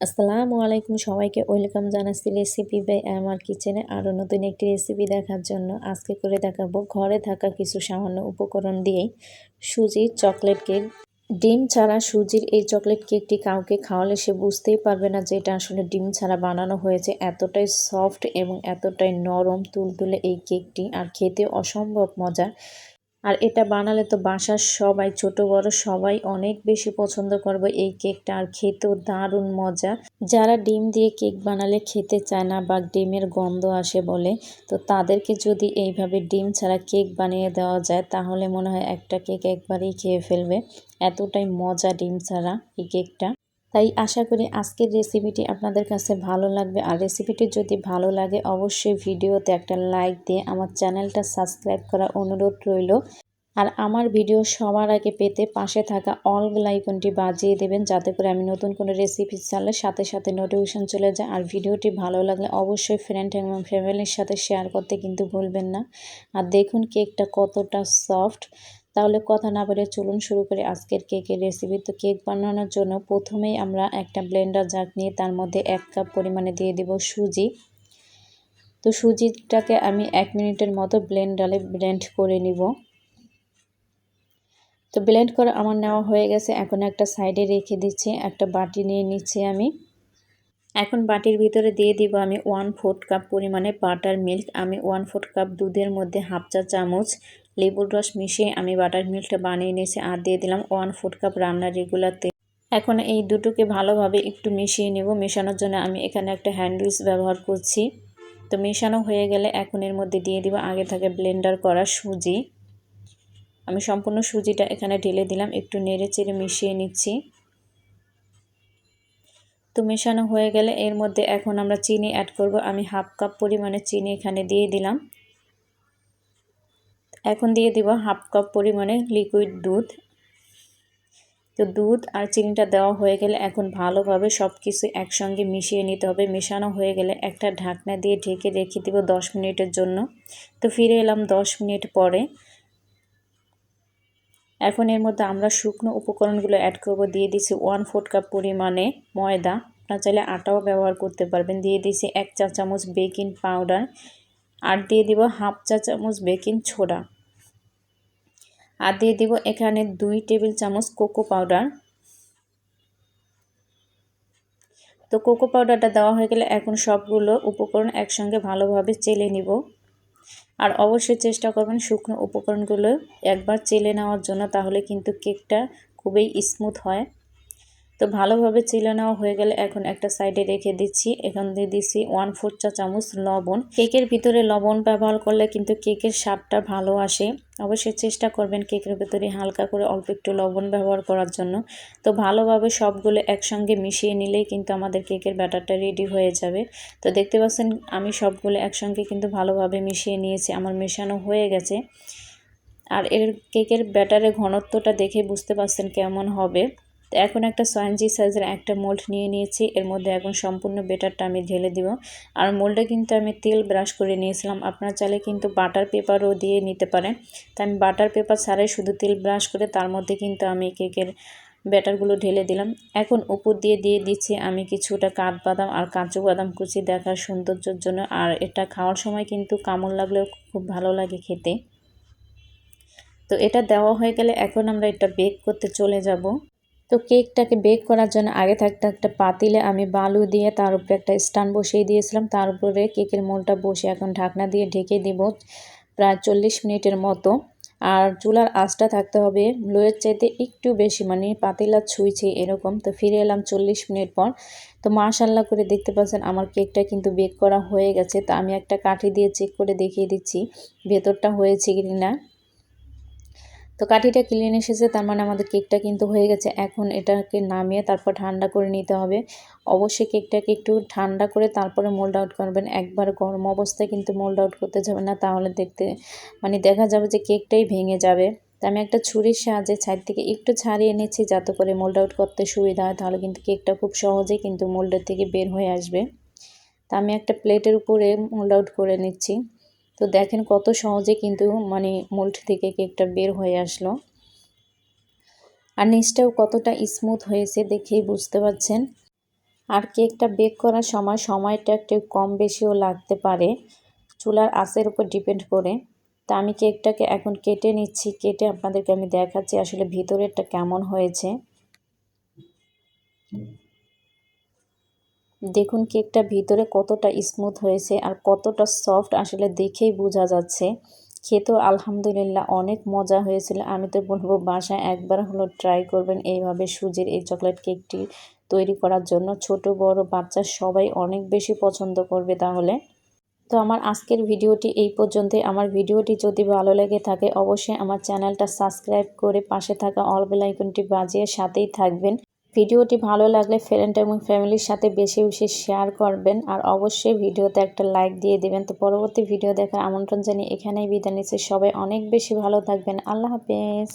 আসসালামু আলাইকুম সবাইকে ওয়েলকাম জানাচ্ছি রেসিপি বাই আমার কিচেনে আরও নতুন একটি রেসিপি দেখার জন্য। আজকে করে দেখাবো ঘরে থাকা কিছু সামান্য উপকরণ দিয়েই সুজির চকলেট কেক। ডিম ছাড়া সুজির এই চকলেট কেকটি কাউকে খাওয়ালে সে বুঝতেই পারবে না যে এটা আসলে ডিম ছাড়া বানানো হয়েছে। এতটাই সফট এবং এতটাই নরম তুলতুলে এই কেকটি, আর খেতে অসম্ভব মজা। আর এটা বানালে তো বাসার সবাই, ছোট বড় সবাই অনেক বেশি পছন্দ করবে এই কেকটা, আর খেতেও দারুণ মজা। যারা ডিম দিয়ে কেক বানালে খেতে চায় না বা ডিমের গন্ধ আসে বলে, তো তাদেরকে যদি এইভাবে ডিম ছাড়া কেক বানিয়ে দেওয়া যায় তাহলে মনে হয় একটা কেক একবারেই খেয়ে ফেলবে। এতটাই মজা ডিম ছাড়া এই কেকটা। তাই আশা করি আজকের রেসিপিটি আপনাদের কাছে ভালো লাগবে। আর রেসিপিটি যদি ভালো লাগে অবশ্যই ভিডিওতে একটা লাইক দিয়ে আমার চ্যানেলটা সাবস্ক্রাইব করার অনুরোধ রইল। আর আমার ভিডিও সবার আগে পেতে পাশে থাকা অল বেল আইকনটি বাজিয়ে দেবেন, যাতে করে আমি নতুন কোনো রেসিপি ছাড়লে সাথে সাথে নোটিফিকেশন চলে যায়। আর ভিডিওটি ভালো লাগলে অবশ্যই ফ্রেন্ড এবং ফ্যামিলির সাথে শেয়ার করতে কিন্তু ভুলবেন না। আর দেখুন কেকটা কতটা সফট। তাহলে কথা না বলে চলুন শুরু করি আজকের কেকের রেসিপি। তো কেক বানানোর জন্য প্রথমেই আমরা একটা ব্লেন্ডার জার নিয়ে তার মধ্যে 1 কাপ পরিমাণে দিয়ে দেব সুজি। তো সুজিটাকে আমি 1 মিনিটের মতো ব্লেন্ডারে ব্লেন্ড করে নিব। তো ব্লেন্ড করা আমার নেওয়া হয়ে গেছে। এখন একটা সাইডে রেখে দিচ্ছি। একটা বাটি নিয়ে নিচ্ছি আমি। এখন বাটির ভিতরে দিয়ে দিব আমি 1/4 কাপ পরিমাণে বাটার মিল্ক। আমি 1/4 কাপ দুধের মধ্যে হাফ চা চামচ লেবুর রস মিশিয়ে আমি বাটার মিল্কটা বানিয়ে নিয়েছি। আর দিয়ে দিলাম 1/4 কাপ রান্নার রেগুলার তেল। এখন এই দুটোকে ভালোভাবে একটু মিশিয়ে নেব। মেশানোর জন্য আমি এখানে একটা হ্যান্ড উইস্ক ব্যবহার করছি। তো মেশানো হয়ে গেলে এখন এর মধ্যে দিয়ে দিব আগে থেকে ব্লেন্ডার করা সুজি। আমি সম্পূর্ণ সুজিটা এখানে ঢেলে দিলাম, একটু নেড়ে চেড়ে মিশিয়ে নিচ্ছি। তো মেশানো হয়ে গেলে এর মধ্যে এখন আমরা চিনি অ্যাড করব। আমি হাফ কাপ পরিমাণে চিনি এখানে দিয়ে দিলাম। এখন দিয়ে দিব হাফ কাপ পরিমাণে লিকুইড দুধ। তো দুধ আর চিনিটা দেওয়া হয়ে গেলে এখন ভালোভাবে সব কিছু একসঙ্গে মিশিয়ে নিতে হবে। মেশানো হয়ে গেলে একটা ঢাকনা দিয়ে ঢেকে রেখে দেব 10 মিনিটের জন্য। তো ফিরে এলাম 10 মিনিট পরে। এখন এর মধ্যে আমরা শুকনো উপকরণগুলো অ্যাড করব। দিয়ে দিচ্ছি 1/4 কাপ পরিমাণে ময়দা, আপনারা চাইলে আটাও ব্যবহার করতে পারবেন। দিয়ে দিচ্ছি 1 চা চামচ বেকিং পাউডার, আর দিয়ে দিব হাফ চা চামচ বেকিং সোডা, আর দিয়ে দিব এখানে 2 টেবিল চামচ কোকো পাউডার। তো কোকো পাউডারটা দেওয়া হয়ে গেলে এখন সবগুলো উপকরণ একসঙ্গে ভালোভাবে চেলে নিব। আর অবশ্যই চেষ্টা করবেন শুকনো উপকরণগুলো একবার চেলে নেওয়ার জন্য, তাহলে কিন্তু কেকটা খুবই স্মুথ হয়। তো ভালোভাবে চেলে নেওয়া হয়ে গেলে এখন একটা সাইডে রেখে দিচ্ছি। এখন দিয়ে দিচ্ছি 1/4 চা চামচ লবণ। কেকের ভিতরে লবণ ব্যবহার করলে কিন্তু কেকের স্বাদটা ভালো আসে। অবশ্যই চেষ্টা করবেন কেকের ভিতরে হালকা করে অল্প একটু লবণ ব্যবহার করার জন্য। তো ভালোভাবে সবগুলো একসঙ্গে মিশিয়ে নিলেই কিন্তু আমাদের কেকের ব্যাটারটা রেডি হয়ে যাবে। তো দেখতে পাচ্ছেন আমি সবগুলো একসঙ্গে কিন্তু ভালোভাবে মিশিয়ে নিয়েছি, আমার মেশানো হয়ে গেছে। আর এর কেকের ব্যাটারের ঘনত্বটা দেখে বুঝতে পারছেন কেমন হবে। তো এখন একটা 6 ইঞ্চি সাইজের একটা মোল্ড নিয়ে নিয়েছি। এর মধ্যে এখন সম্পূর্ণ ব্যাটারটা আমি ঢেলে দিব। আর মোল্ডে কিন্তু আমি তেল ব্রাশ করে নিয়েছিলাম, আপনারা চাইলে কিন্তু বাটার পেপারও দিয়ে নিতে পারেন। তো আমি বাটার পেপার ছাড়াই শুধু তেল ব্রাশ করে তার মধ্যে কিন্তু আমি কেকের ব্যাটারগুলো ঢেলে দিলাম। এখন উপর দিয়ে দিচ্ছি আমি কিছুটা কাঠবাদাম আর কাজু বাদাম কুচি, দেখার সৌন্দর্যের জন্য। আর এটা খাওয়ার সময় কিন্তু কামড় লাগলেও খুব ভালো লাগে খেতে। তো এটা দেওয়া হয়ে গেলে এখন আমরা এটা বেক করতে চলে যাব। তো কেকটাকে বেক করার জন্য আগে থাকতে একটা পাতিলে আমি বালু দিয়ে তার উপরে একটা স্ট্যান্ড বসিয়ে দিয়েছিলাম। তার উপরে কেকের মোলটা বসে এখন ঢাকনা দিয়ে ঢেকে দিব প্রায় 40 মিনিটের মতো। আর চুলার আঁচটা থাকতে হবে লোয়ের চাইতে একটু বেশি, মানে পাতিলা ছুঁইছে এরকম। তো ফিরে এলাম 40 মিনিট পর। তো মাশাআল্লাহ করে দেখতে পাচ্ছেন আমার কেকটা কিন্তু বেক করা হয়ে গেছে। তো আমি একটা কাঠি দিয়ে চেক করে দেখিয়ে দিচ্ছি ভেতরটা হয়েছে কি না। তো কাঠিটা ক্লিন এসেছে, তার মানে আমাদের কেকটা কিন্তু হয়ে গেছে। এখন এটাকে নামিয়ে তারপর ঠান্ডা করে নিতে হবে। অবশ্যই কেকটাকে একটু ঠান্ডা করে তারপরে মোল্ড আউট করবেন। একবার গরম অবস্থায় কিন্তু মোল্ড আউট করতে যাবেন না, তাহলে দেখা যাবে যে কেকটাই ভেঙে যাবে। তো আমি একটা ছুরির সাহায্যে সাইড থেকে একটু ছাড়িয়ে নিচ্ছি যাতে করে মোল্ড আউট করতে সুবিধা হয়, তাহলে কিন্তু কেকটা খুব সহজেই কিন্তু মোল্ডের থেকে বের হয়ে আসবে। তা আমি একটা প্লেটের উপরে মোল্ড আউট করে নিচ্ছি। তো দেখেন কত সহজে কিন্তু মোল্ড থেকে কেকটা বের হয়ে আসলো। আর নিচটাও কতটা স্মুথ হয়েছে দেখেই বুঝতে পারছেন। আর কেকটা বেক করার সময়টা একটু কম বেশিও লাগতে পারে, চুলার আঁচের উপর ডিপেন্ড করে। তা আমি কেকটাকে এখন কেটে নিচ্ছি, কেটে আপনাদেরকে আমি দেখাচ্ছি আসলে ভিতরেরটা কেমন হয়েছে। দেখুন কেকটা ভিতরে কতটা স্মুথ হয়েছে আর কতটা সফট, আসলে দেখেই বোঝা যাচ্ছে। খেতেও আলহামদুলিল্লাহ অনেক মজা হয়েছিল। আমি তো বলবো বাসায় একবার হলো ট্রাই করবেন এইভাবে সুজির এই চকলেট কেকটি তৈরি করার জন্য। ছোট বড় বাচ্চা সবাই অনেক বেশি পছন্দ করবে তাহলে। তো আমার আজকের ভিডিওটি এই পর্যন্তই। আমার ভিডিওটি যদি ভালো লেগে থাকে অবশ্যই আমার চ্যানেলটা সাবস্ক্রাইব করে পাশে থাকা অল বেল আইকনটি বাজিয়ে সাথেই থাকবেন। ভিডিওটি ভালো লাগলে ফ্রেন্ড এবং ফ্যামিলির সাথে বেশি বেশি শেয়ার করবেন আর অবশ্যই ভিডিওতে একটা লাইক দিয়ে দেবেন। তো পরবর্তী ভিডিও দেখার আমন্ত্রণ জানিয়ে এখানেই বিদায় নিচ্ছি। সবাই অনেক বেশি ভালো থাকবেন। আল্লাহ হাফেজ।